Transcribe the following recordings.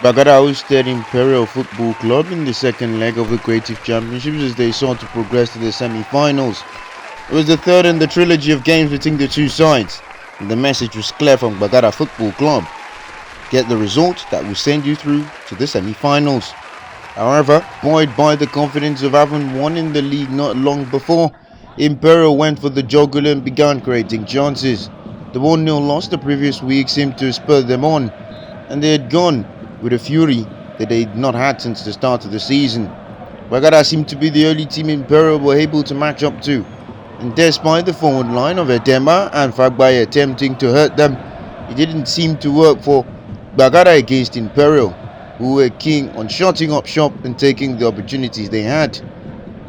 Gbagada hosted Imperial Football Club in the second leg of the Creative Championships as they sought to progress to the semi-finals. It was the third in the trilogy of games between the two sides, and the message was clear from Gbagada Football Club: get the result that will send you through to the semi-finals. However, buoyed by the confidence of having won in the league not long before, Imperial went for the jugular and began creating chances. The 1-0 loss the previous week seemed to spur them on, and they had gone with a fury that they had not had since the start of the season. Gbagada seemed to be the only team Imperial were able to match up to, and despite the forward line of Edema and Fagbaye attempting to hurt them, it didn't seem to work for Gbagada against Imperial, who were keen on shutting up shop and taking the opportunities they had.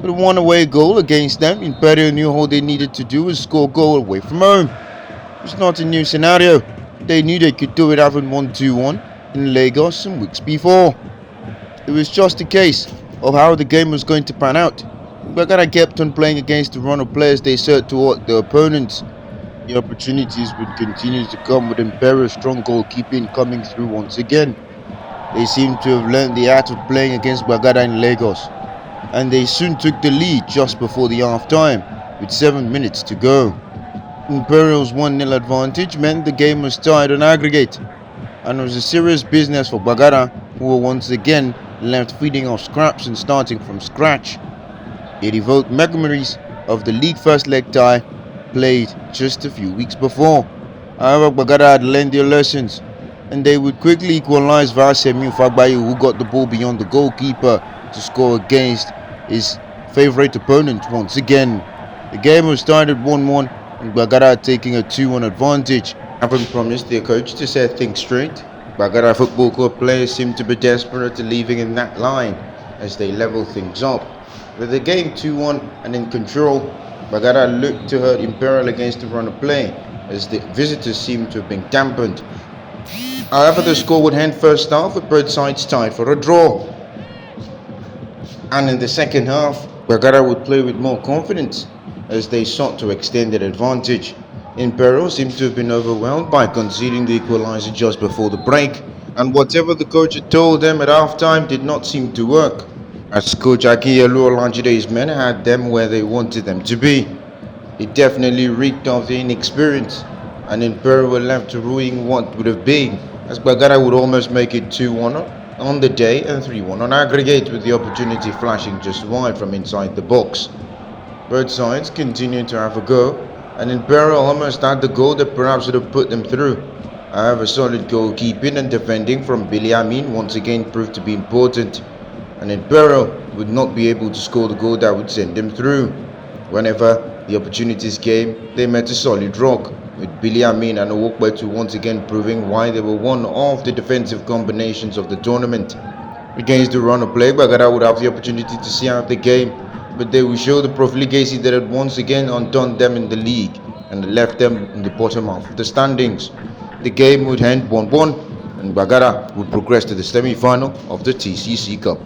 With a one-away goal against them, Imperial knew all they needed to do was score a goal away from home. It was not a new scenario. They knew they could do it having won 2-1 in Lagos some weeks before. It was just a case of how the game was going to pan out. Gbagada kept on playing against the run of players they served toward their opponents. The opportunities would continue to come with Imperial's strong goalkeeping coming through once again. They seemed to have learned the art of playing against Gbagada in Lagos, and they soon took the lead just before the half-time with 7 minutes to go. Imperial's 1-0 advantage meant the game was tied on aggregate, and it was a serious business for Gbagada, who were once again left feeding off scraps and starting from scratch. It evoked memories of the league first leg tie played just a few weeks before. However, Gbagada had learned their lessons, and they would quickly equalize via Semiu Fagbaye, who got the ball beyond the goalkeeper to score against his favourite opponent once again. The game was tied at 1-1, and Gbagada taking a 2-1 advantage. Having promised their coach to set things straight, Gbagada Football Club players seemed to be desperate to leaving in that line as they leveled things up. With the game 2-1 and in control, Gbagada looked to hurt Imperial against the run of play as the visitors seemed to have been dampened. However, the score would end first half with both sides tied for a draw. And in the second half, Gbagada would play with more confidence as they sought to extend their advantage. Imperial seemed to have been overwhelmed by conceding the equalizer just before the break, and whatever the coach had told them at half-time did not seem to work, as coach Akinyelu Olajide's men had them where they wanted them to be. It definitely reeked of the inexperience, and Imperial were left to ruin what would have been, as Gbagada would almost make it 2-1 on the day and 3-1 on aggregate, with the opportunity flashing just wide from inside the box. Both sides continued to have a go, and Imperial almost had the goal that perhaps would have put them through. However, solid goalkeeping and defending from Billy Amin once again proved to be important, and Imperial would not be able to score the goal that would send them through. Whenever the opportunities came, they met a solid rock, with Billy Amin and Owokwetu once again proving why they were one of the defensive combinations of the tournament. Against the run of play, Gbagada would have the opportunity to see out the game, but they would show the profligacy that had once again undone them in the league and left them in the bottom half of the standings. The game would end 1-1, and Gbagada would progress to the semi-final of the TCCCup.